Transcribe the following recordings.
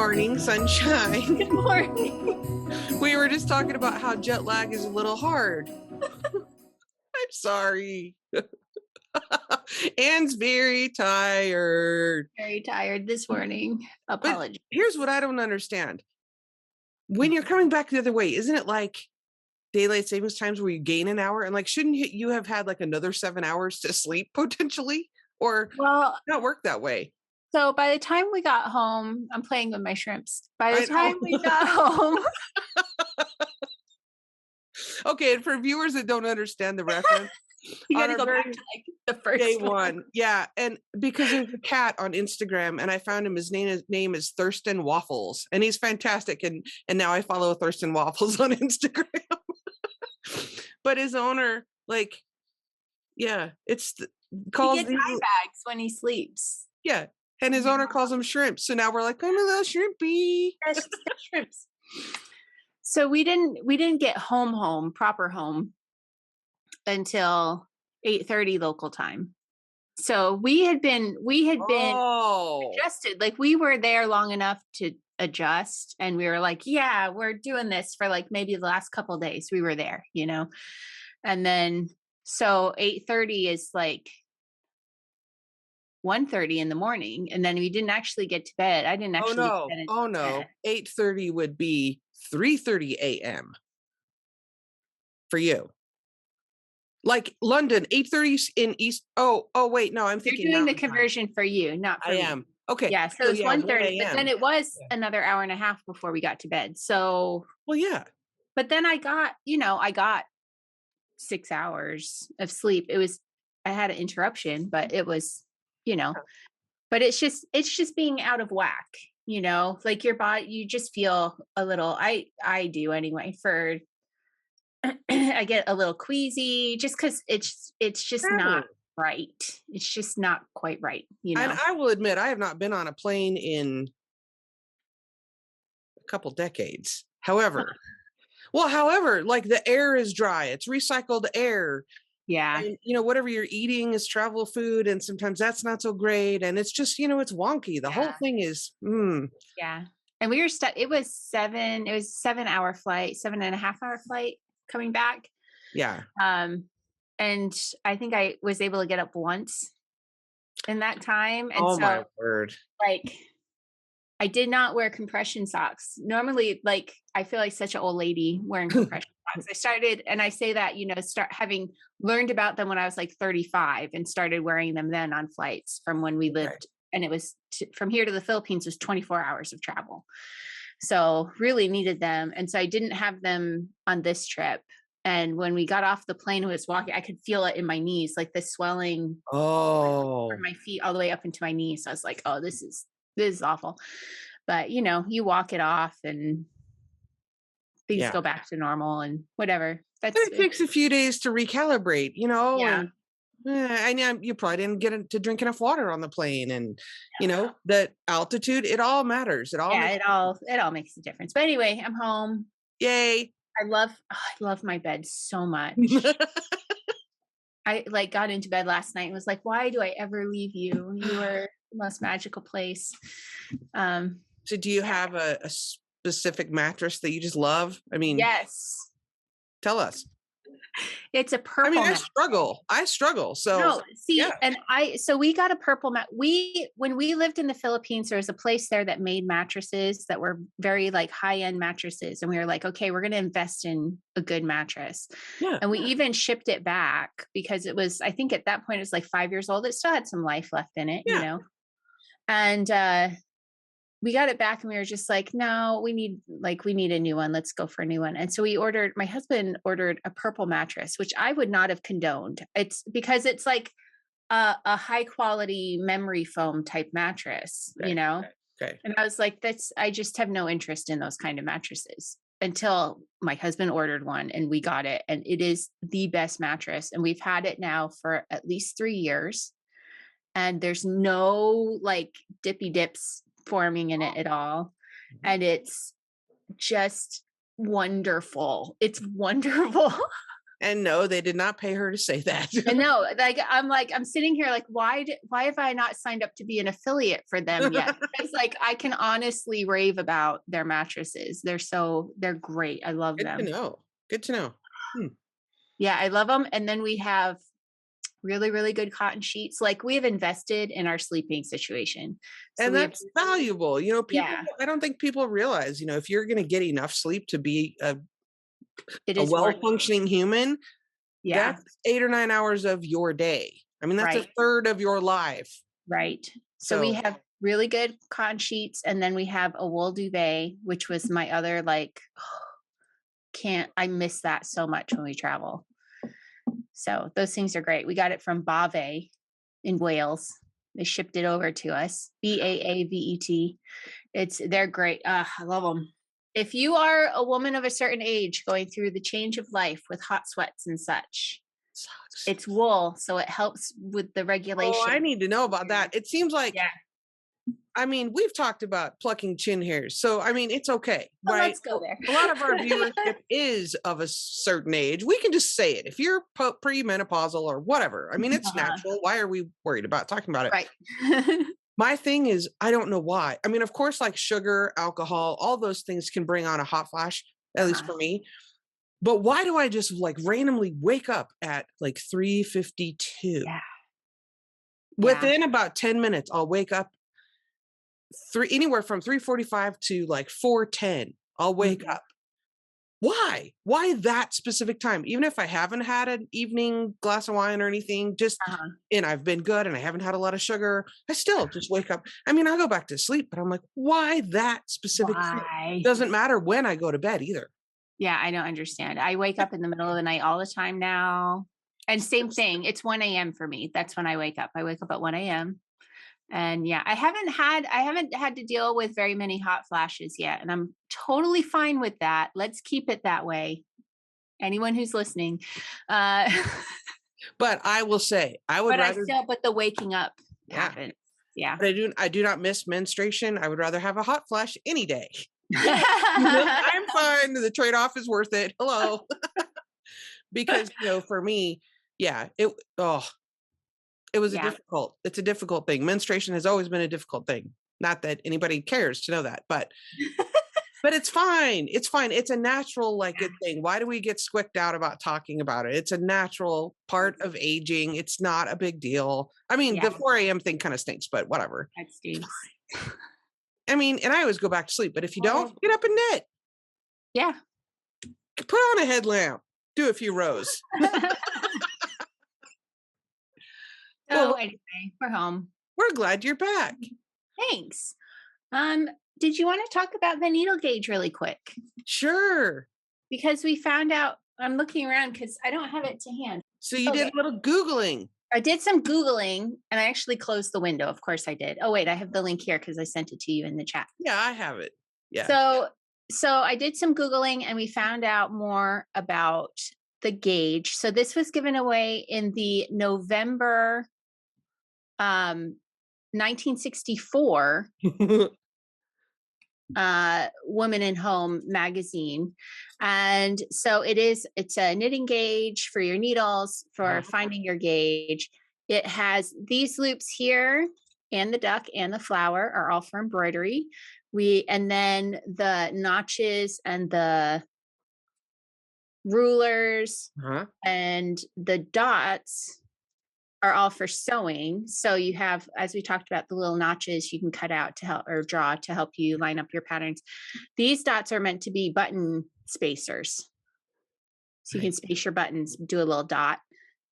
morning, sunshine. Good morning. We were just talking about how jet lag is a little hard. I'm sorry. Anne's very tired. Very tired this morning. Apologies. But here's what I don't understand. When you're coming back the other way, isn't it like daylight savings times where you gain an hour? And like, shouldn't you have had like another 7 hours to sleep potentially? Or not work that way? So by the time we got home, I'm playing with my shrimps. By the time we got home. Okay, and for viewers that don't understand the reference, you gotta go back to like the first day one. Yeah. And because there's a cat on Instagram and I found him, his name is Thurston Waffles, and he's fantastic. And now I follow Thurston Waffles on Instagram. But his owner, like, yeah, calls he gets eye bags when he sleeps. Yeah. And his owner calls them shrimps. So now we're like, I'm a little shrimpy. Shrimps. So we didn't get proper home until 8:30 local time. So we had been adjusted. Like we were there long enough to adjust, and we were like, yeah, we're doing this for like maybe the last couple of days. We were there, and then so 8:30 is like 1:30 in the morning, and then we didn't actually get to bed. I didn't actually. Oh no! 8:30 would be 3:30 a.m. for you. Like London, 8:30 in East. Oh wait, no, I'm thinking. You're doing the conversion for you, not for me. I am. Okay. Yeah, so it's 1:30, but then it was another hour and a half before we got to bed. So. Well, yeah. But then I got 6 hours of sleep. I had an interruption, but it was. But it's just being out of whack, like your body, you just feel a little, I do anyway, I get a little queasy just because it's just not right. It's just not quite right, And I will admit, I have not been on a plane in a couple decades. However, like the air is dry. It's recycled air. Yeah. And, whatever you're eating is travel food. And sometimes that's not so great. And it's just, it's wonky. The whole thing is, Yeah. And we were stuck. It was a 7-hour flight, 7.5-hour flight coming back. Yeah. And I think I was able to get up once in that time. And my word. Like, I did not wear compression socks. Normally, like, I feel like such an old lady wearing compression socks. I started, and I say that, start having learned about them when I was like 35 and started wearing them then on flights from when we lived. Right. And it was from here to the Philippines was 24 hours of travel. So really needed them. And so I didn't have them on this trip. And when we got off the plane and was walking, I could feel it in my knees, like the swelling from my feet all the way up into my knees. So I was like, oh, this is awful. But you walk it off and things go back to normal and whatever. It takes a few days to recalibrate, and you probably didn't get to drink enough water on the plane, and that altitude, it all matters. It all makes a difference. But anyway, I'm home. Yay. I love my bed so much. I got into bed last night and was like, why do I ever leave you? You are the most magical place. So do you have a specific mattress that you just love? I mean, yes. Tell us. It's a purple. I mean, I struggle. So no, see, and so we got a purple mat. When we lived in the Philippines, there was a place there that made mattresses that were very like high-end mattresses. And we were like, okay, we're going to invest in a good mattress. Yeah. And we even shipped it back because it was, I think at that point it was like 5 years old. It still had some life left in it, and, we got it back and we were just like, no, we need a new one. Let's go for a new one. And so my husband ordered a purple mattress, which I would not have condoned. It's because it's like a high quality memory foam type mattress, Okay. And I was like, I just have no interest in those kind of mattresses until my husband ordered one and we got it. And it is the best mattress. And we've had it now for at least 3 years. And there's no like dippy dips forming in it at all. And it's just wonderful. It's wonderful. And no, they did not pay her to say that. And no, I'm sitting here like, why have I not signed up to be an affiliate for them yet? Because like, I can honestly rave about their mattresses. They're great. I love Good to them. know. Good to know. Yeah, I love them. And then we have really, really good cotton sheets. Like we have invested in our sleeping situation. So And that's valuable. You know, people, yeah, I don't think people realize, you know, if you're going to get enough sleep to be it a is worth it. well-functioning human, Yeah, that's 8 or 9 hours of your day. I mean, that's a right, third of your life. right. So we So have really good cotton sheets, and then we have a wool duvet, which was my other like, I miss that so much when we travel. So those things are great. We got it from Bave in Wales. They shipped it over to us. Baavet. They're great. I love them. If you are a woman of a certain age going through the change of life with hot sweats and such, sucks. it's wool, so it helps with the regulation. Oh, I need to know about that. It seems like, Yeah. I mean, we've talked about plucking chin hairs. So, I mean, it's okay, Well, right? let's go there. A lot of our viewership is of a certain age. We can just say it. If you're premenopausal or whatever, I mean, it's natural. Why are we worried about talking about it? Right. My thing is, I don't know why. I mean, of course, like sugar, alcohol, all those things can bring on a hot flash, at least for me. But why do I just like randomly wake up at like 3:52? Yeah. Within about 10 minutes, I'll wake up anywhere from 3:45 to like 4:10. I'll wake up. Why? Why that specific time? Even if I haven't had an evening glass of wine or anything, just and I've been good and I haven't had a lot of sugar, I still just wake up. I mean, I go back to sleep, but I'm like, why that specific time? Doesn't matter when I go to bed either. Yeah, I don't understand. I wake up in the middle of the night all the time now. And same thing. It's 1 a.m. for me. That's when I wake up. I wake up at 1 a.m. And yeah, I haven't had to deal with very many hot flashes yet. And I'm totally fine with that. Let's keep it that way. Anyone who's listening. But I will say, but the waking up happens. Yeah. But I do not miss menstruation. I would rather have a hot flash any day. I'm fine. The trade-off is worth it. Hello. Because, you know, for me, yeah, it's a difficult thing. Menstruation has always been a difficult thing. Not that anybody cares to know that, but it's fine. It's fine. It's a natural, good thing. Why do we get squicked out about talking about it? It's a natural part of aging. It's not a big deal. I mean, the 4 a.m. thing kind of stinks, but whatever. That stinks. I mean, and I always go back to sleep, but if you don't, get up and knit. Yeah. Put on a headlamp. Do a few rows. Well, anyway, we're home. We're glad you're back. Thanks. Did you want to talk about the needle gauge really quick? Sure. Because we found out, I'm looking around because I don't have it to hand. So you did a little Googling. I did some Googling and I actually closed the window. Of course I did. Oh, wait, I have the link here because I sent it to you in the chat. Yeah, I have it. Yeah. So I did some Googling and we found out more about the gauge. So this was given away in the November 1964 Woman in Home magazine. And so it's a knitting gauge for your needles, for finding your gauge. It has these loops here, and the duck and the flower are all for embroidery. And then the notches and the rulers and the dots are all for sewing. So you have, as we talked about, the little notches you can cut out to help or draw to help you line up your patterns. These dots are meant to be button spacers. So you can space your buttons, do a little dot.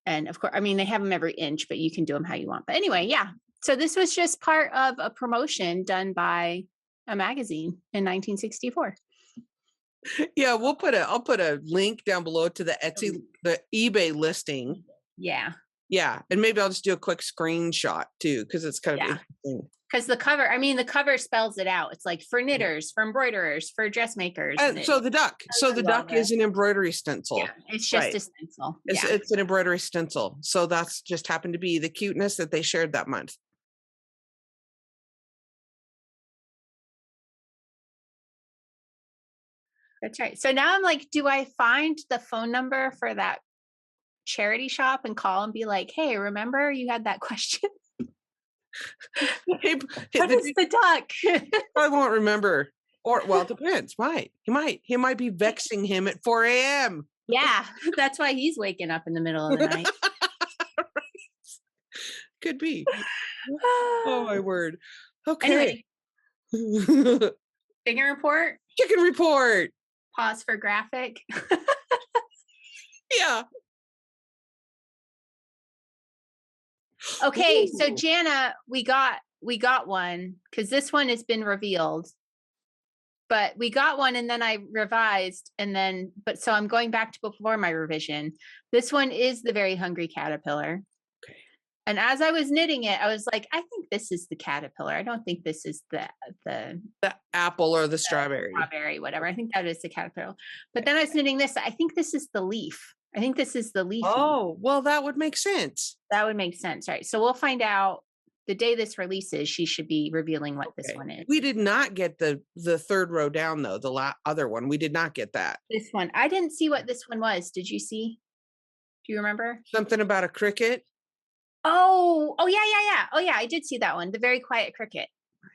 And of course, I mean, they have them every inch, but you can do them how you want. But anyway, yeah. So this was just part of a promotion done by a magazine in 1964. Yeah, I'll put a link down below to the eBay listing. Yeah. Yeah. And maybe I'll just do a quick screenshot too, because it's kind of interesting. Because the cover spells it out. It's like for knitters, for embroiderers, for dressmakers. So the duck is an embroidery stencil. Yeah, it's just a stencil. It's an embroidery stencil. So that's just happened to be the cuteness that they shared that month. That's right. So now I'm like, do I find the phone number for that charity shop and call and be like, hey, remember you had that question? Hey, What is the duck? I won't remember. Or, well, it depends. He might be vexing him at 4 a.m. Yeah, that's why he's waking up in the middle of the night. Could be. Oh my word. Okay. Anyway, chicken report. Chicken report. Pause for graphic. Yeah. Okay, so Ooh. Jana, we got one because this one has been revealed. But we got one and then I revised so I'm going back to before my revision. This one is the Very Hungry Caterpillar. Okay. And as I was knitting it, I was like, I think this is the caterpillar. I don't think this is the apple or the strawberry. Strawberry, whatever. I think that is the caterpillar. But then I was knitting this. I think this is the leaf. I think this is the leaf. Oh, well, that would make sense. That would make sense. All right. So we'll find out the day this releases. She should be revealing what this one is. We did not get the third row down, though. The other one. We did not get that. This one. I didn't see what this one was. Did you see? Do you remember? Something about a cricket. Oh, yeah. Oh, yeah. I did see that one. The Very Quiet Cricket,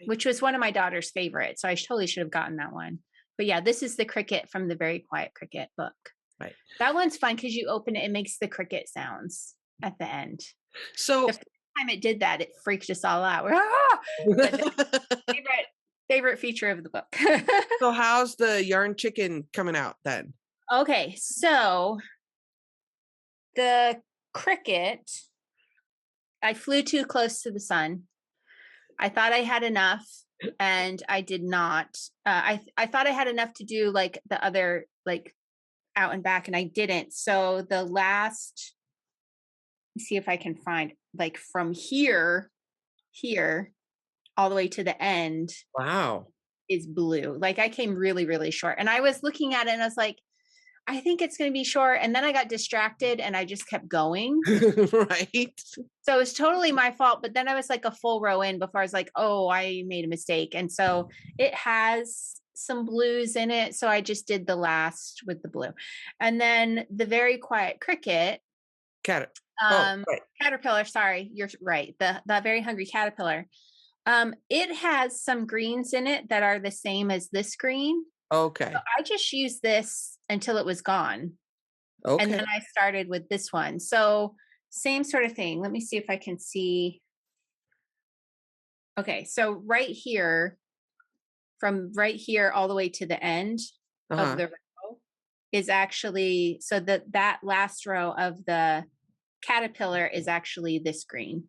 which was one of my daughter's favorites. So I totally should have gotten that one. But yeah, this is the cricket from the Very Quiet Cricket book. Right. That one's fun because you open it, it makes the cricket sounds at the end. So the first time it did that, it freaked us all out. Favorite feature of the book. So how's the yarn chicken coming out then? Okay, so the cricket, I flew too close to the sun. I thought I had enough and I did not. I thought I had enough to do like the other like out and back and I didn't. So the last, let's see if I can find like from here all the way to the end. Wow. Is blue. Like I came really, really short and I was looking at it and I was like, I think it's going to be short. And then I got distracted and I just kept going. Right. So it's totally my fault. But then I was like a full row in before I was like, oh, I made a mistake. And so it has some blues in it. So I just did the last with the blue. And then the Very Quiet Cricket. Caterpillar. Sorry, you're right. The Very Hungry Caterpillar. It has some greens in it that are the same as this green. Okay. So I just used this until it was gone. Okay. And then I started with this one. So same sort of thing. Let me see if I can see. Okay. So right here, from right here all the way to the end of the row is actually, so that last row of the caterpillar is actually this green.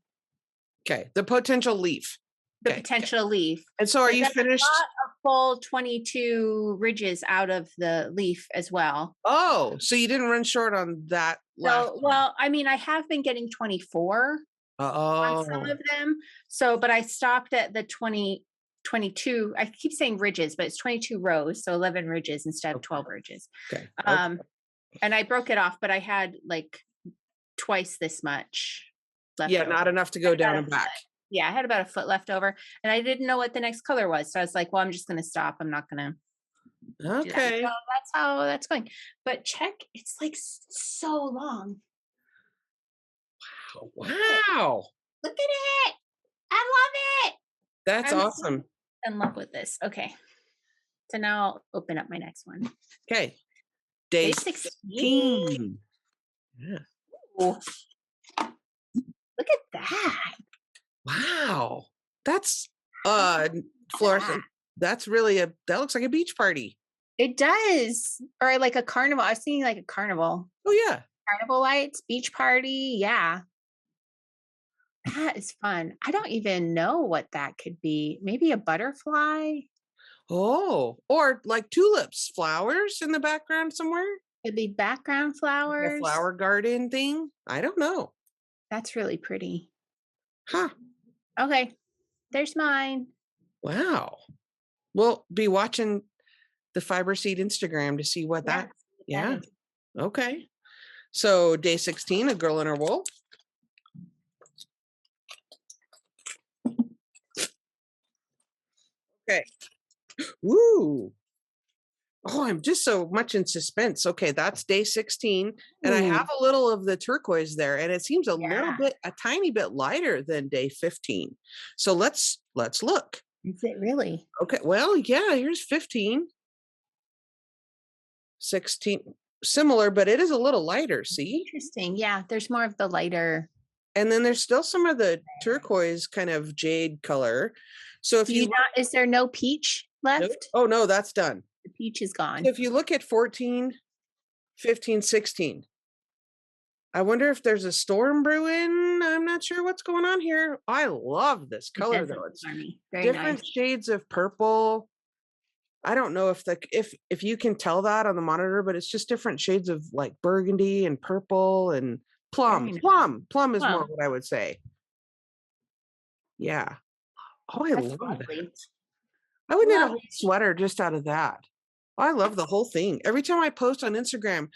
Okay. The potential leaf. The potential leaf. And so are you finished? I got a full 22 ridges out of the leaf as well. Oh, so you didn't run short on that last one. Well, I mean, I have been getting 24 on some of them. So, but I stopped at the 22. I keep saying ridges, but it's 22 rows. So 11 ridges instead of 12 ridges. Okay. And I broke it off, but I had like twice this much left. Yeah, not enough to go down and back. Yeah, I had about a foot left over and I didn't know what the next color was. So I was like, well, I'm just going to stop. I'm not going to. Okay. So that's how that's going. But check, it's like so long. Wow. Look at it. I love it. That's awesome. I'm in love with this. Okay. So now I'll open up my next one. Okay. Day 16. Yeah. Ooh. Look at that. Wow. That's fluorescent. That's really that looks like a beach party. It does. Or like a carnival. I was thinking like a carnival. Oh yeah. Carnival lights, beach party. Yeah. That is fun. I don't even know what that could be. Maybe a butterfly. Oh, or like tulips, flowers in the background somewhere. Could be background flowers. Like a flower garden thing. I don't know. That's really pretty. Huh. Okay. There's mine. Wow. We'll be watching the Fiber Seed Instagram to see what that. Yeah. Okay. So day 16, a girl in her wool. Okay. Woo. Oh, I'm just so much in suspense. Okay, that's day 16. And I Ooh, have a little of the turquoise there, and it seems yeah. a tiny bit lighter than day 15. So let's look. Is it really? Okay, well, yeah, here's 15, 16, similar, but it is a little lighter, see? Interesting. Yeah, there's more of the lighter. And then there's still some of the turquoise kind of jade color. So if Do you you look, not, is there no peach nope. left? Oh no, that's done. The peach is So gone. if you look at 14, 15, 16, I wonder if there's a storm brewing. I'm not sure what's going on here. I love this It color does though. look It's charmy. Very different nice. shades of purple. I don't know if you can tell that on the monitor, but it's just different shades of like burgundy and purple and plum. Very nice. Plum is more Plum. what I would say. Yeah. Oh, I That's love that. lovely. I would knit a Love whole sweater just out of that. I love the whole thing. Every time I post on Instagram,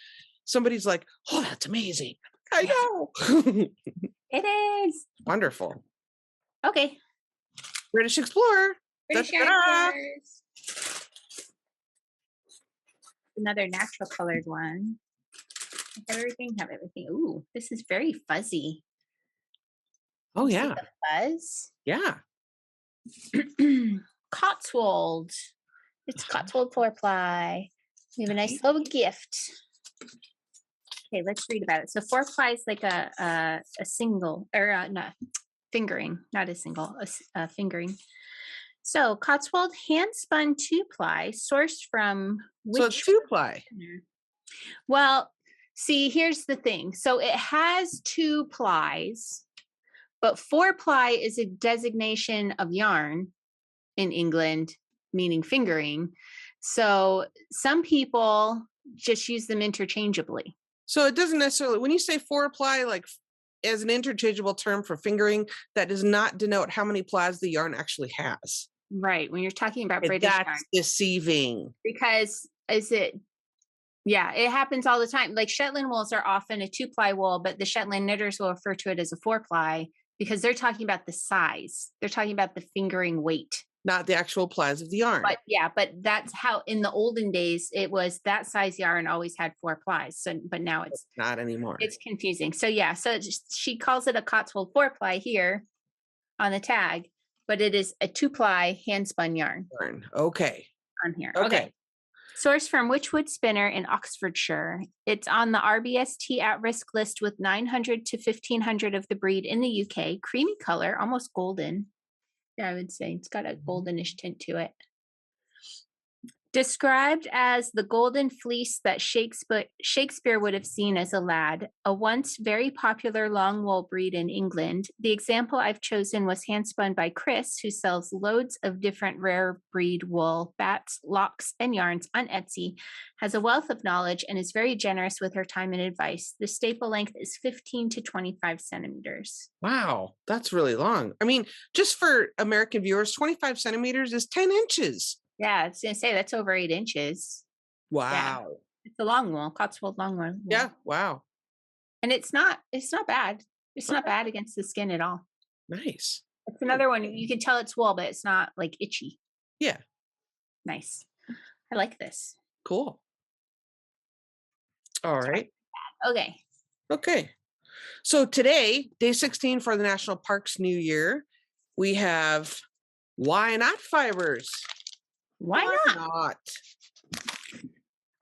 somebody's like, "Oh, that's amazing." I know. it is. Wonderful. Okay. British Explorer. British Da-da-da. Explorers. Another natural colored one. Have everything. Ooh, this is very fuzzy. Oh See yeah. the fuzz? Yeah. Cotswold. It's Cotswold 4-ply. We have a nice little gift. Okay, let's read about it. So 4-ply is like a single, or no, fingering, not a single, a fingering. So Cotswold hand spun 2-ply, sourced from So it's 2-ply. Well, see, here's the thing. So it has 2 plies, but 4-ply is a designation of yarn in England, meaning fingering. So some people just use them interchangeably. So it doesn't necessarily, when you say 4-ply, like as an interchangeable term for fingering, that does not denote how many plies the yarn actually has. Right. When you're talking about British That's yarn. deceiving. Because yeah, it happens all the time. Like Shetland wools are often a 2-ply wool, but the Shetland knitters will refer to it as a 4-ply because they're talking about the size. They're talking about the fingering weight. Not the actual plies of the yarn. But yeah, but that's how in the olden days it was that size yarn always had 4 plies. So, but now it's not anymore. It's confusing. So yeah, so she calls it a Cotswold 4-ply here on the tag, but it is a 2-ply hand spun yarn. Okay. On here. Okay. Sourced from Witchwood Spinner in Oxfordshire. It's on the RBST at-risk list with 900 to 1,500 of the breed in the UK. Creamy color, almost golden. Yeah, I would say it's got a goldenish tint to it. Described as the golden fleece that Shakespeare would have seen as a lad, a once very popular long wool breed in England, the example I've chosen was hand-spun by Chris, who sells loads of different rare breed wool, bats, locks, and yarns on Etsy, has a wealth of knowledge, and is very generous with her time and advice. The staple length is 15 to 25 centimeters. Wow, that's really long. I mean, just for American viewers, 25 centimeters is 10 inches. Yeah, I was going to say that's over 8 inches. Wow. Yeah. It's a long wool, Cotswold long wool. Yeah, wow. And it's not bad. It's not bad against the skin at all. Nice. It's another one. You can tell it's wool, but it's not like itchy. Yeah. Nice. I like this. Cool. All right. Okay. Okay. So today, day 16 for the National Parks New Year, we have Why Not Fibers. Why not?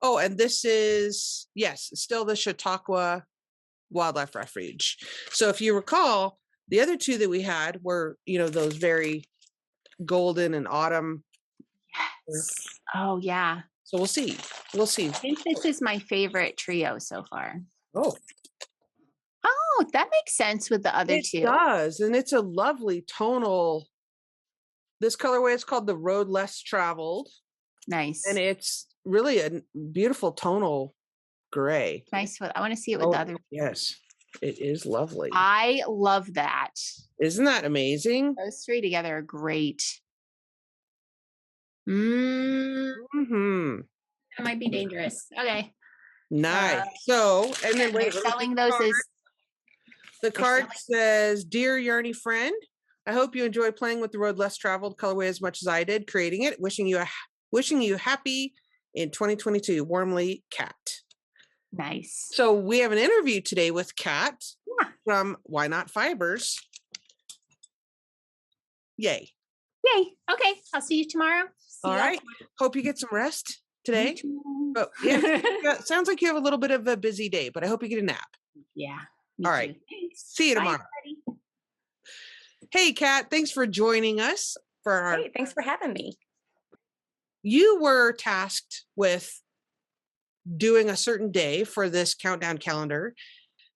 Oh, and this is, yes, still the Chautauqua Wildlife Refuge. So if you recall, the other two that we had were, those very golden and autumn. Yes. Oh, yeah. So we'll see. We'll see. I think this is my favorite trio so far. Oh, that makes sense with the other two. It does. And it's a lovely tonal. This colorway is called the Road Less Traveled. Nice. And it's really a beautiful tonal gray. Nice. I want to see it with the other. Yes, it is lovely. I love that. Isn't that amazing? Those three together are great. Mm-hmm. That might be dangerous. Okay. Nice. So, and then they're selling those as. The card says, "Dear Yarny friend, I hope you enjoy playing with the Road Less Traveled colorway as much as I did creating it. Wishing you happy in 2022. Warmly, Kat. Nice. So we have an interview today with Kat Yeah. from Why Not Fibers. Yay. Yay. Okay. I'll see you tomorrow. All right. Hope you get some rest today. But yeah, sounds like you have a little bit of a busy day, but I hope you get a nap. Yeah. All right. See you tomorrow. Bye, hey, Kat, thanks for joining us for our. Hey, thanks for having me. You were tasked with doing a certain day for this countdown calendar,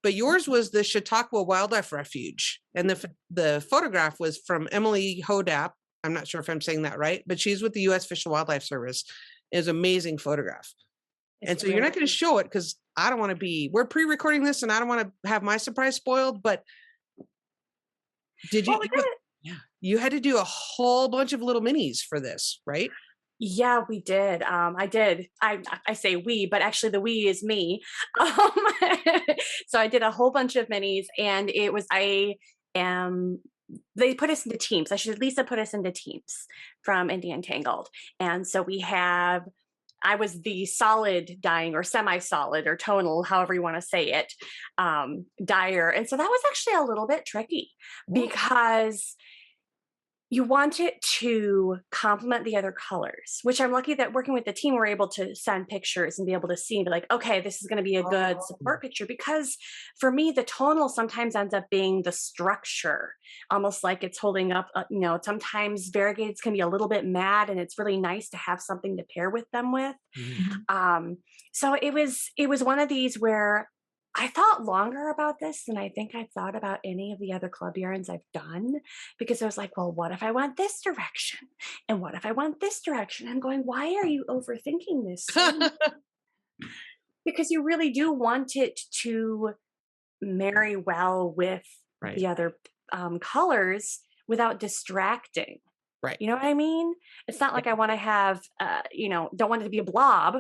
but yours was the Chautauqua Wildlife Refuge, and the photograph was from Emily Hodap. I'm not sure if I'm saying that right, but she's with the U.S. Fish and Wildlife Service. It's an amazing photograph. And so you're not going to show it because I don't want to be, we're pre-recording this and I don't want to have my surprise spoiled, but did you, you had to do a whole bunch of little minis for this, right? Yeah, we did. I did. I say we, but actually the we is me. So I did a whole bunch of minis, and it was, they put us into teams. Lisa put us into teams from Indian Tangled. And so I was the solid dyeing, or semi-solid, or tonal, however you want to say it, dyer. And so that was actually a little bit tricky because you want it to complement the other colors, which I'm lucky that working with the team, we're able to send pictures and be able to see and be like, okay, this is going to be a good support picture. Because for me, the tonal sometimes ends up being the structure, almost like it's holding up, sometimes variegates can be a little bit mad, and it's really nice to have something to pair with them with. Mm-hmm. So it was one of these where I thought longer about this than I think I've thought about any of the other club yarns I've done, because I was like, well, what if I went this direction? And what if I went this direction? I'm going, why are you overthinking this so much? Because you really do want it to marry well with the other colors without distracting. Right. You know what I mean? It's not like I want to have, don't want it to be a blob,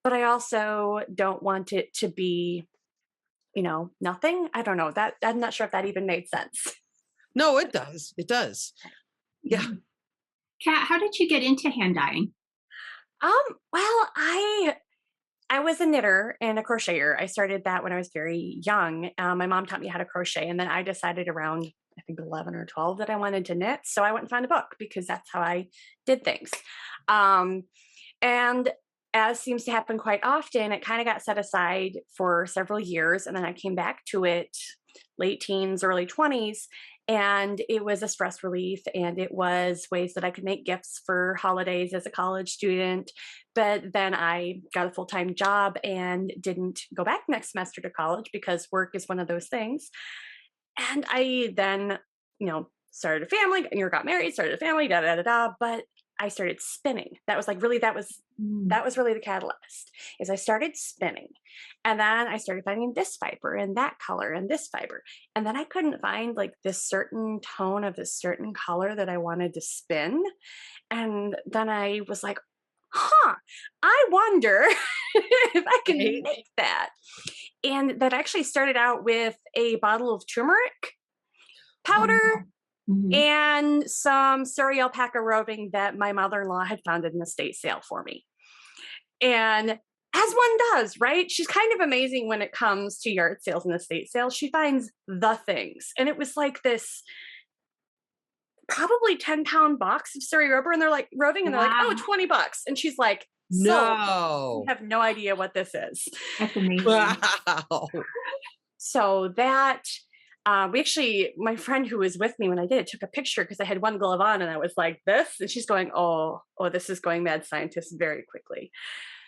but I also don't want it to be, nothing. I don't know that. I'm not sure if that even made sense. No, it does. It does. Yeah. Kat, how did you get into hand dyeing? Well, I was a knitter and a crocheter. I started that when I was very young. My mom taught me how to crochet, and then I decided around, I think 11 or 12, that I wanted to knit. So I went and found a book, because that's how I did things. And as seems to happen quite often, it kind of got set aside for several years. And then I came back to it late teens, early 20s. And it was a stress relief, and it was ways that I could make gifts for holidays as a college student. But then I got a full-time job and didn't go back next semester to college, because work is one of those things. And I then, started a family, got married, started a family, but I started spinning. That was really the catalyst, is I started spinning. And then I started finding this fiber and that color and this fiber. And then I couldn't find this certain tone of this certain color that I wanted to spin. And then I was like, I wonder if I can make that. And that actually started out with a bottle of turmeric powder. Mm-hmm. And some Surrey alpaca roving that my mother-in-law had found in an estate sale for me. And as one does, right? She's kind of amazing when it comes to yard sales and estate sales. She finds the things. And it was like this probably 10-pound box of Surrey rubber, and they're like roving, and they're like, oh, $20. And she's like, no, I have no idea what this is. That's amazing. Wow. So that we actually, my friend who was with me when I did it took a picture, because I had one glove on and I was like this, and she's going, oh, this is going mad scientist very quickly.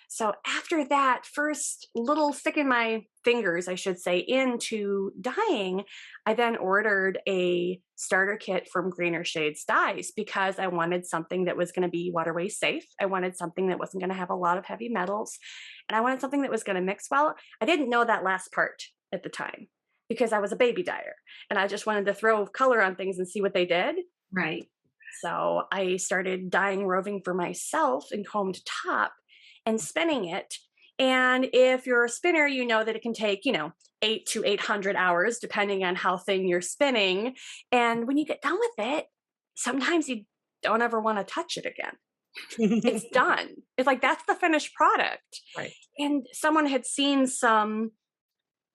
So after that first little sticking my fingers, I should say, into dyeing, I then ordered a starter kit from Greener Shades Dyes, because I wanted something that was going to be waterway safe. I wanted something that wasn't going to have a lot of heavy metals, and I wanted something that was going to mix well. I didn't know that last part at the time, because I was a baby dyer and I just wanted to throw color on things and see what they did. Right. So I started dyeing roving for myself in combed top and spinning it. And if you're a spinner, you know that it can take, 8 to 800 hours, depending on how thin you're spinning. And when you get done with it, sometimes you don't ever want to touch it again. It's done. It's like, that's the finished product. Right. And someone had seen some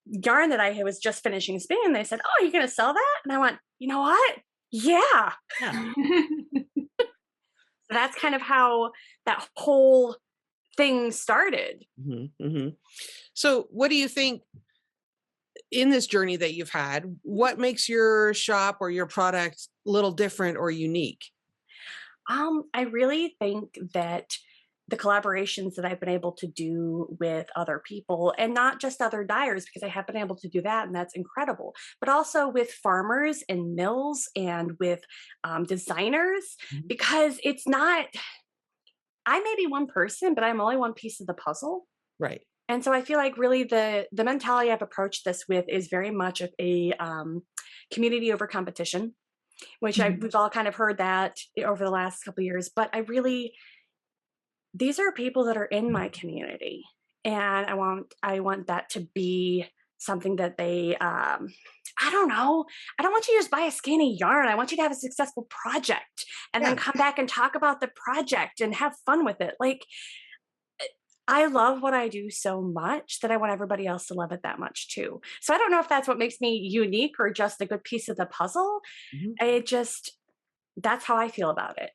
yarn that I was just finishing spinning. And they said, "Oh, you're going to sell that?" And I went, "You know what? Yeah." Yeah. So that's kind of how that whole thing started. So what do you think in this journey that you've had, what makes your shop or your product a little different or unique? I really think that the collaborations that I've been able to do with other people, and not just other dyers, because I have been able to do that, and that's incredible, but also with farmers and mills and with designers, because it's not, I may be one person, but I'm only one piece of the puzzle. Right. And so I feel like really the mentality I've approached this with is very much of a community over competition, which we've all kind of heard that over the last couple of years. But these are people that are in my community, and I want that to be something that they, I don't know. I don't want you to just buy a skein of yarn. I want you to have a successful project and then come back and talk about the project and have fun with it. Like, I love what I do so much that I want everybody else to love it that much too. So I don't know if that's what makes me unique or just a good piece of the puzzle. That's how I feel about it.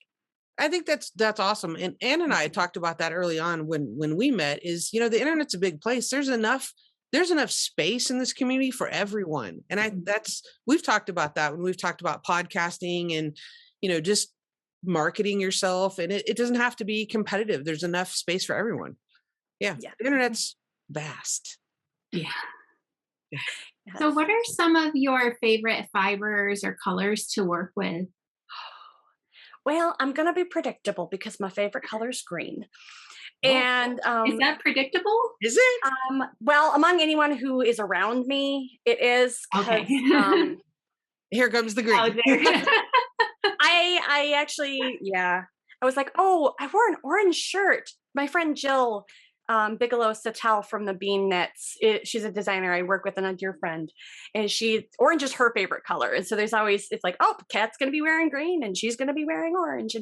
I think that's awesome. And Ann and I talked about that early on when we met, is, the internet's a big place. There's enough space in this community for everyone. And we've talked about that when we've talked about podcasting and, just marketing yourself. And it doesn't have to be competitive. There's enough space for everyone. Yeah. The internet's vast. Yeah. Yes. So what are some of your favorite fibers or colors to work with? Well, I'm going to be predictable because my favorite color is green. And is that predictable? Is it? Well, among anyone who is around me, it is. Okay. Here comes the green. I actually, I was like, oh, I wore an orange shirt. My friend Jill Bigelow Satel from the Bean Knits. She's a designer I work with and a dear friend. And orange is her favorite color. And so there's always, it's like, oh, Kat's going to be wearing green and she's going to be wearing orange.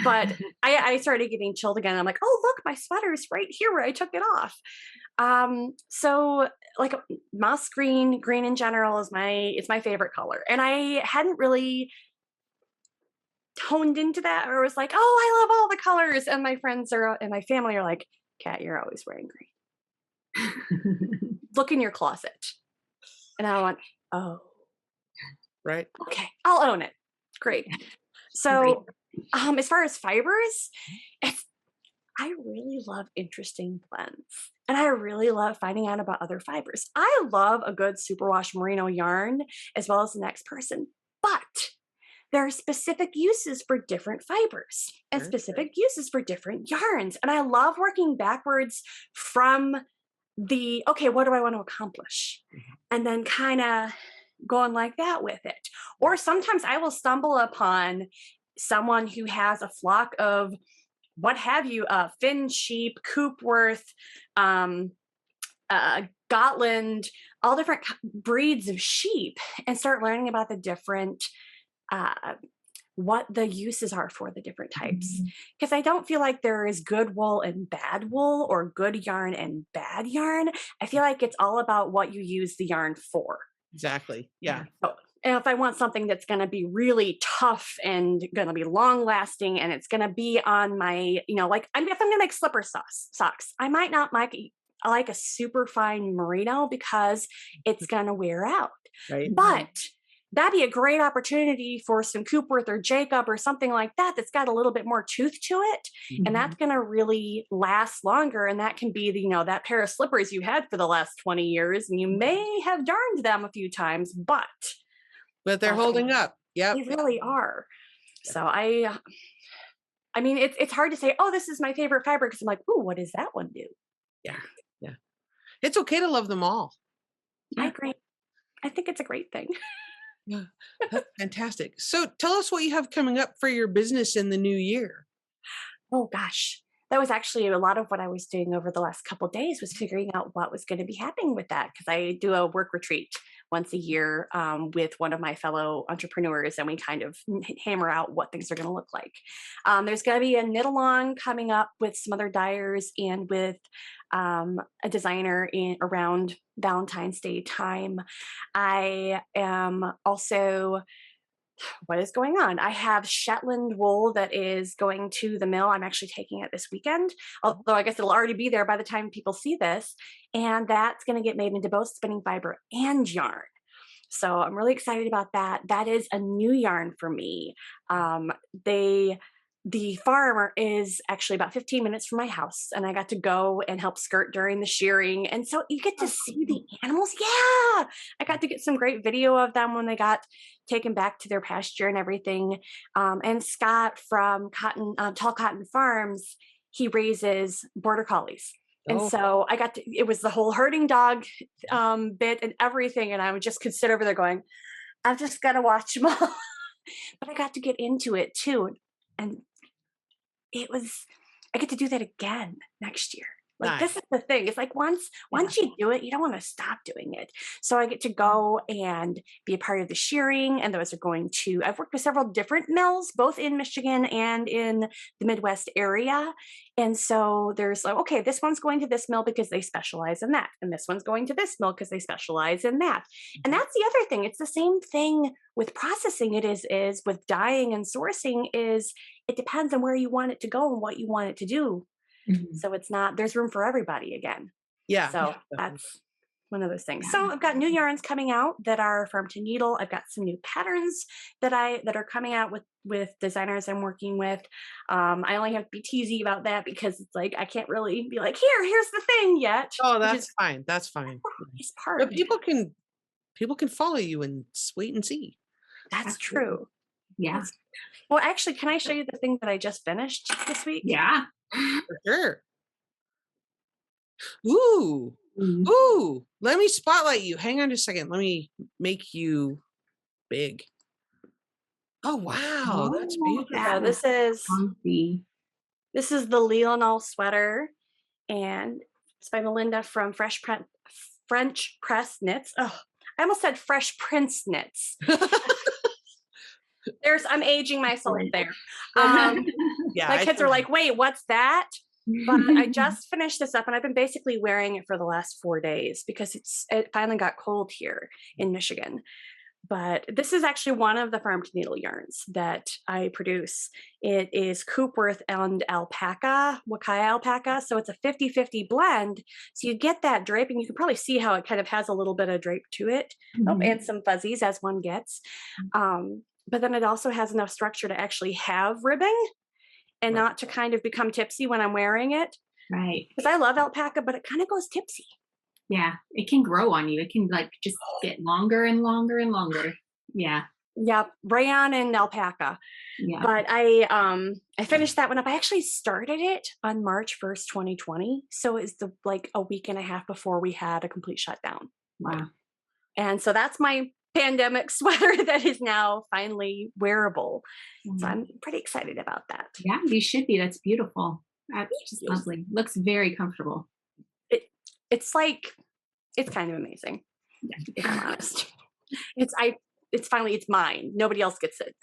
But I started getting chilled again. I'm like, oh, look, my sweater's right here where I took it off. So like moss green in general is my favorite color. And I hadn't really honed into that, or was like, oh, I love all the colors. And my friends and my family are like, Kat, you're always wearing green. Look in your closet. And I went, oh, right. Okay, I'll own it. Great. So as far as fibers, I really love interesting blends. And I really love finding out about other fibers. I love a good superwash merino yarn as well as the next person. But there are specific uses for different fibers and specific uses for different yarns. And I love working backwards from okay, what do I want to accomplish? And then kind of going like that with it. Or sometimes I will stumble upon someone who has a flock of what have you, Finn sheep, Coopworth, Gotland, all different breeds of sheep, and start learning about the different what the uses are for the different types. Because I don't feel like there is good wool and bad wool, or good yarn and bad yarn. I feel like it's all about what you use the yarn for. Exactly. Yeah. So, and if I want something that's going to be really tough and going to be long lasting, and it's going to be on my, like if I'm going to make slipper socks, I might not like a super fine merino because it's going to wear out. Right. But that'd be a great opportunity for some Coopworth or Jacob or something like that that's got a little bit more tooth to it. And that's going to really last longer. And that can be, that pair of slippers you had for the last 20 years. And you may have darned them a few times, but they're holding up. Yeah, they really are. So I mean, it's hard to say, oh, this is my favorite fabric, because I'm like, ooh, what does that one do? Yeah. It's okay to love them all. I agree. I think it's a great thing. Yeah, that's fantastic. So tell us what you have coming up for your business in the new year. Oh gosh, that was actually a lot of what I was doing over the last couple of days, was figuring out what was going to be happening with that, because I do a work retreat once a year with one of my fellow entrepreneurs, and we kind of hammer out what things are going to look like. There's going to be a knit along coming up with some other dyers and with a designer around Valentine's Day time. I am also, what is going on? I have Shetland wool that is going to the mill. I'm actually taking it this weekend, although I guess it'll already be there by the time people see this. And that's going to get made into both spinning fiber and yarn. So I'm really excited about that. That is a new yarn for me. The farm is actually about 15 minutes from my house, and I got to go and help skirt during the shearing. And so you get to see the animals. Yeah, I got to get some great video of them when they got taken back to their pasture and everything. And Scott from Tall Cotton Farms, he raises border collies. And so I got to, it was the whole herding dog bit and everything. And I would just could sit over there going, I've just got to watch them all. But I got to get into it too. And it was, I get to do that again next year. Like, Nice. this is the thing. It's like once you do it, you don't want to stop doing it. So I get to go and be a part of the shearing. And those are going to, I've worked with several different mills, both in Michigan and in the Midwest area. And so there's like, okay, this one's going to this mill because they specialize in that. And this one's going to this mill because they specialize in that. And that's the other thing. It's the same thing with processing. It is with dyeing and sourcing is it depends on where you want it to go and what you want it to do. So it's not, there's room for everybody again. Yeah. So that's one of those things. So I've got new yarns coming out that are farm to needle. I've got some new patterns that are coming out with designers I'm working with. I only have to be teasy about that because it's like, I can't really be like, here's the thing yet. Oh, that's fine. That's fine. It's part But of people can follow you and wait and see. That's true. Yeah. Well, actually, can I show you the thing that I just finished this week? Yeah. For sure. Ooh. Ooh. Let me spotlight you. Hang on just a second. Let me make you big. Oh wow. That's beautiful. Yeah, this is the Leonal sweater, and it's by Melinda from French Press Knits. Oh, I almost said Fresh Prince Knits. I'm aging myself there. Yeah, my kids are like, wait, what's that? But I just finished this up, and I've been basically wearing it for the last 4 days because it finally got cold here in Michigan. But this is actually one of the farm to needle yarns that I produce. It is Coopworth and alpaca, Wakai alpaca. So it's a 50-50 blend. So you get that draping. You can probably see how it kind of has a little bit of drape to it. And some fuzzies as one gets. But then it also has enough structure to actually have ribbing and not to kind of become tipsy when I'm wearing it. Right. Because I love alpaca, but it kind of goes tipsy. Yeah. It can grow on you. It can like just get longer and longer and longer. Yeah. Yeah. Rayon and alpaca. Yeah. But I finished that one up. I actually started it on March 1st, 2020. So it's like a week and a half before we had a complete shutdown. Wow. And so that's my pandemic sweater that is now finally wearable. So I'm pretty excited about that. Yeah, you should be. That's beautiful. That's just lovely. Looks very comfortable. It's kind of amazing. If I'm honest. It's mine. Nobody else gets it.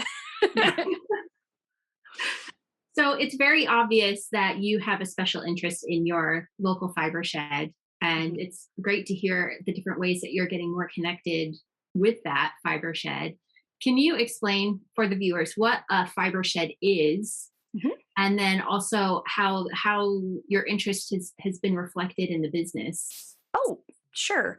So it's very obvious that you have a special interest in your local fiber shed. And it's great to hear the different ways that you're getting more connected with that fiber shed. Can you explain for the viewers what a fiber shed is, and then also how your interest has been reflected in the business? Oh, sure.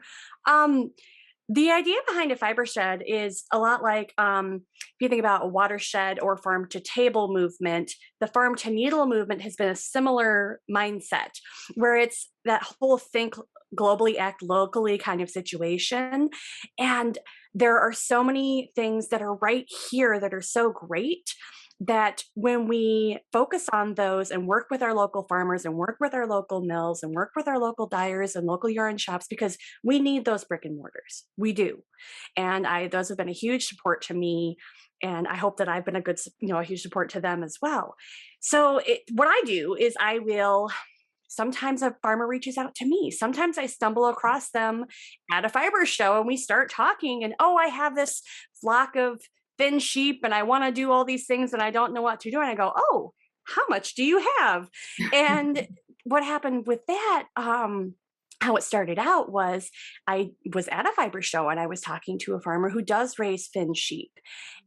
The idea behind a fiber shed is a lot like if you think about a watershed or farm to table movement, the farm to needle movement has been a similar mindset where it's that whole think globally, act locally kind of situation. And there are so many things that are right here that are so great that when we focus on those and work with our local farmers and work with our local mills and work with our local dyers and local yarn shops, because we need those brick and mortars. We do. And those have been a huge support to me. And I hope that I've been a huge support to them as well. So what I do is I will sometimes a farmer reaches out to me. Sometimes I stumble across them at a fiber show and we start talking and, oh, I have this flock of thin sheep and I want to do all these things and I don't know what to do. And I go, oh, how much do you have? And what happened with that, how it started out was I was at a fiber show and I was talking to a farmer who does raise Finn sheep.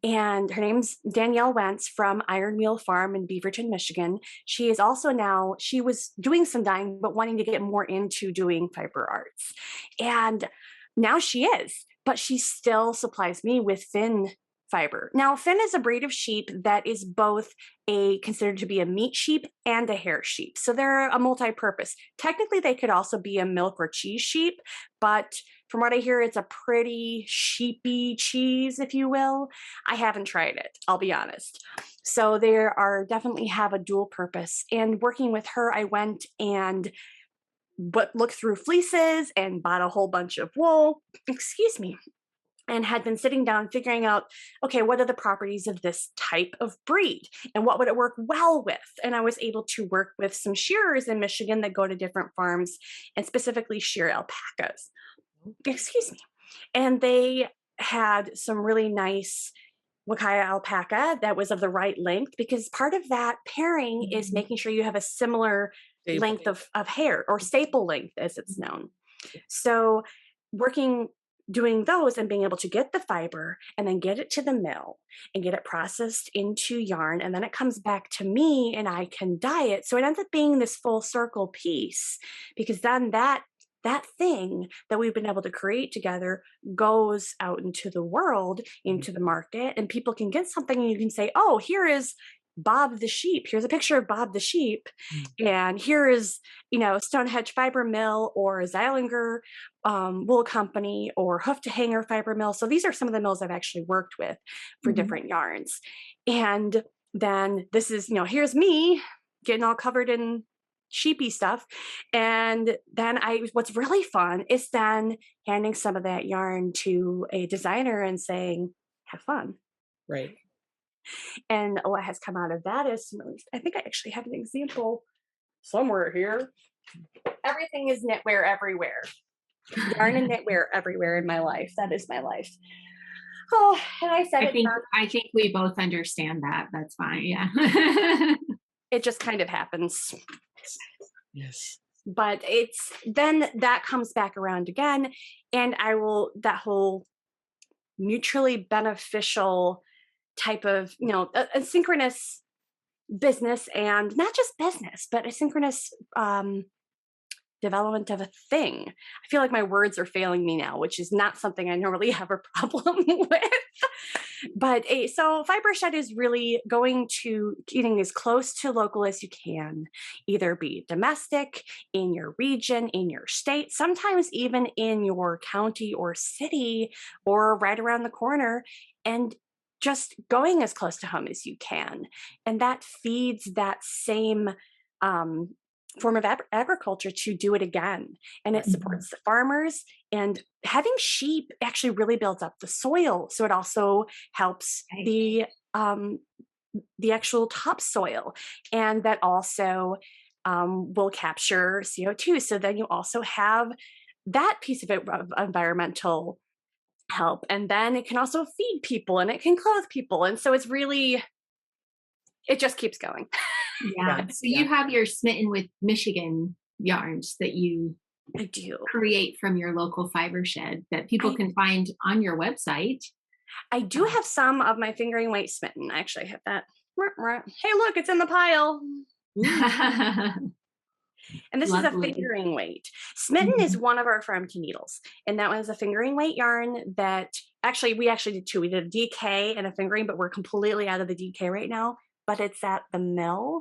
And her name's Danielle Wentz from Iron Wheel Farm in Beaverton, Michigan. She is also now, she was doing some dyeing, but wanting to get more into doing fiber arts. And now she is, but she still supplies me with Finn fiber. Now, Finn is a breed of sheep that is both considered to be a meat sheep and a hair sheep. So they're a multi-purpose. Technically, they could also be a milk or cheese sheep, but from what I hear, it's a pretty sheepy cheese, if you will. I haven't tried it, I'll be honest. So there are definitely have a dual purpose. And working with her, I went and looked through fleeces and bought a whole bunch of wool. Excuse me. And had been sitting down figuring out, okay, what are the properties of this type of breed and what would it work well with? And I was able to work with some shearers in Michigan that go to different farms and specifically shear alpacas. Excuse me. And they had some really nice Wakaya alpaca that was of the right length, because part of that pairing is making sure you have a similar length of hair, or staple length as it's known. So doing those and being able to get the fiber and then get it to the mill and get it processed into yarn. And then it comes back to me and I can dye it. So it ends up being this full circle piece, because then that thing that we've been able to create together goes out into the world, into the market, and people can get something and you can say, oh, here is Bob the sheep. Here's a picture of Bob the sheep. And here is, Stonehenge Fiber Mill or Zeilinger Wool Company or Hoof to Hanger Fiber Mill. So these are some of the mills I've actually worked with for different yarns. And then this is, here's me getting all covered in sheepy stuff. And then what's really fun is then handing some of that yarn to a designer and saying, have fun. Right. And what has come out of that is, I think I actually have an example somewhere here. Everything is knitwear everywhere. Yarn and knitwear everywhere in my life. That is my life. Oh, and I said I think we both understand that. That's fine. Yeah. It just kind of happens. Yes. But then that comes back around again. And that whole mutually beneficial type of, a synchronous business, and not just business, but a synchronous development of a thing. I feel like my words are failing me now, which is not something I normally have a problem with. But so Fiber Shed is really going to getting as close to local as you can, either be domestic, in your region, in your state, sometimes even in your county or city, or right around the corner, and just going as close to home as you can. And that feeds that same form of agriculture to do it again. And it supports the farmers, and having sheep actually really builds up the soil. So it also helps the actual topsoil, and that also will capture CO2. So then you also have that piece of it, of environmental help. And then it can also feed people and it can clothe people. And so it just keeps going. Yeah. So you have your Smitten with Michigan yarns that you create from your local fiber shed that people can find on your website. I do have some of my fingering weight Smitten. I actually have that. Hey, look, it's in the pile. And this is a fingering weight. Smitten is one of our farm to needles. And that was a fingering weight yarn that we actually did two. We did a DK and a fingering, but we're completely out of the DK right now. But it's at the mill.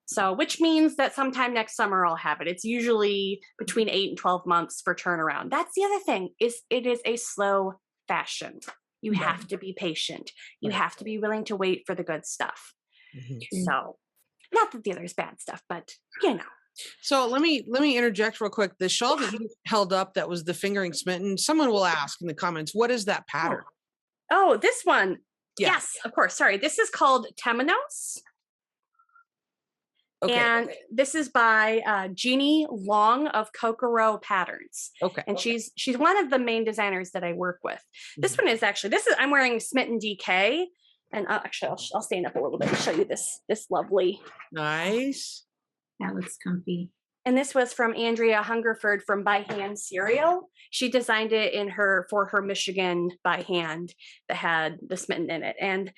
So, which means that sometime next summer I'll have it. It's usually between 8 and 12 months for turnaround. That's the other thing, is it is a slow fashion. You have to be patient. You have to be willing to wait for the good stuff. So, not that the other is bad stuff, but So let me interject real quick. The shawl that you held up, that was the fingering Smitten. Someone will ask in the comments, what is that pattern? Oh, this one. Yes, of course. Sorry. This is called Temenos. Okay. And this is by Jeannie Long of Kokoro Patterns. Okay. And she's one of the main designers that I work with. This one is actually, I'm wearing Smitten DK. And actually, I'll stand up a little bit and show you this lovely. Nice. That looks comfy. And this was from Andrea Hungerford from By Hand Cereal. She designed it for her Michigan by hand that had the Smitten in it. And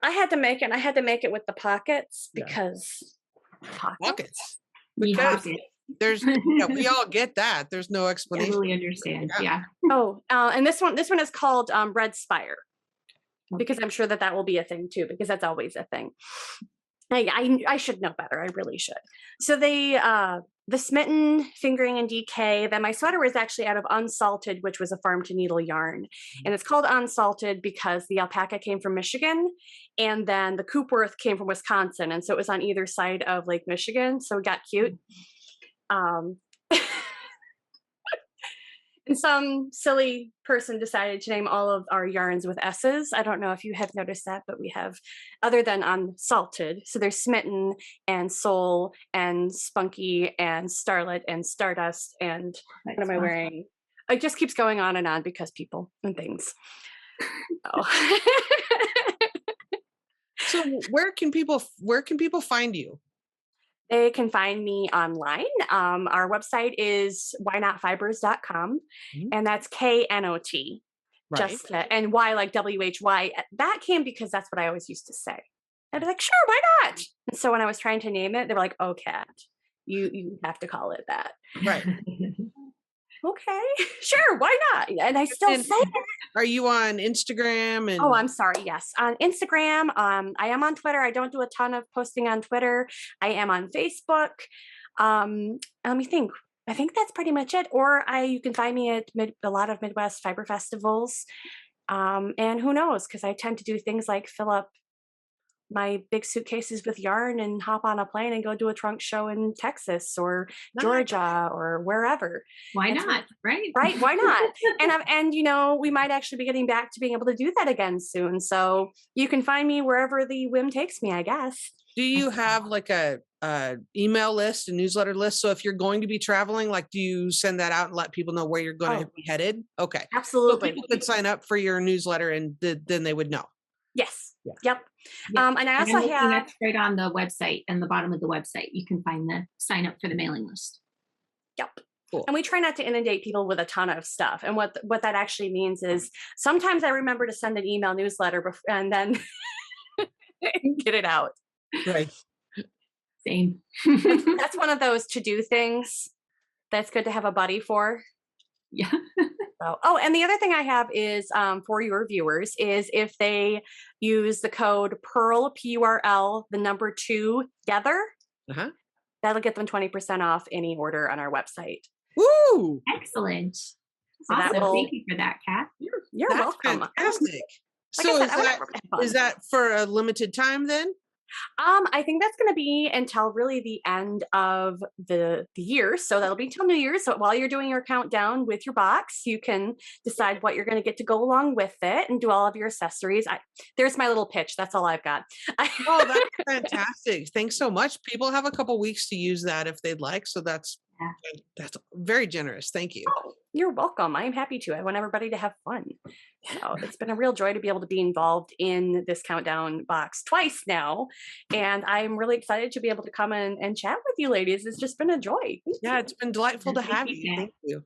I had to make it with the pockets because pockets. Because there's we all get that. There's no explanation. Totally understand. Yeah. Oh, and this one is called Red Spire, because I'm sure that will be a thing too, because that's always a thing. I should know better. I really should. So the Smitten fingering and DK. Then my sweater was actually out of Unsalted, which was a farm to needle yarn, and it's called Unsalted because the alpaca came from Michigan, and then the Coopworth came from Wisconsin, and so it was on either side of Lake Michigan. So it got cute. And some silly person decided to name all of our yarns with S's. I don't know if you have noticed that, but we have, other than Unsalted, so there's Smitten and Soul and Spunky and Starlet and Stardust and what am I wearing? It just keeps going on and on because people and things. Oh. So where can people find you? They can find me online. Our website is whynotfibers.com, and that's KNOT. Right. And Y like WHY. That came because that's what I always used to say. I'd be like, sure, why not? And so when I was trying to name it, they were like, oh, Kat, you have to call it that. Right. Okay, sure, why not? And I still say it. Are you on Instagram? And Oh, I'm sorry. Yes, on Instagram. I am on Twitter. I don't do a ton of posting on Twitter. I am on Facebook. Let me think. I think that's pretty much it. Or you can find me at a lot of Midwest fiber festivals. And who knows? Because I tend to do things like fill up my big suitcases with yarn and hop on a plane and go do a trunk show in Texas or Georgia or wherever. Why not? Right. Right. Why not? And we might actually be getting back to being able to do that again soon. So you can find me wherever the whim takes me, I guess. Do you have like a email list, a newsletter list? So if you're going to be traveling, like, do you send that out and let people know where you're going to be headed? Okay. Absolutely. So people could sign up for your newsletter and then they would know. Yes. Yeah. Yep. And I also have that's right on the website, and the bottom of the website, you can find the sign up for the mailing list. Yep. Cool. And we try not to inundate people with a ton of stuff. And what that actually means is sometimes I remember to send an email newsletter and then get it out. Right. Same. That's one of those to-do things that's good to have a buddy for. Yeah. Oh, and the other thing I have is for your viewers is if they use the code PURL, PURL, the number 2 together, that'll get them 20% off any order on our website. Woo! Excellent. So awesome. Thank you for that, Kat. You're welcome. Fantastic. Like So said, is that for a limited time then? I think that's going to be until really the end of the year. So that'll be till New Year's. So while you're doing your countdown with your box, you can decide what you're going to get to go along with it and do all of your accessories. There's my little pitch. That's all I've got. Oh, that's fantastic. Thanks so much. People have a couple weeks to use that if they'd like. So that's very generous. Thank you. Oh, you're welcome. I'm happy to. I want everybody to have fun. So it's been a real joy to be able to be involved in this countdown box twice now. And I'm really excited to be able to come in and chat with you ladies. It's just been a joy. Yeah, it's been delightful to have you. Thank you.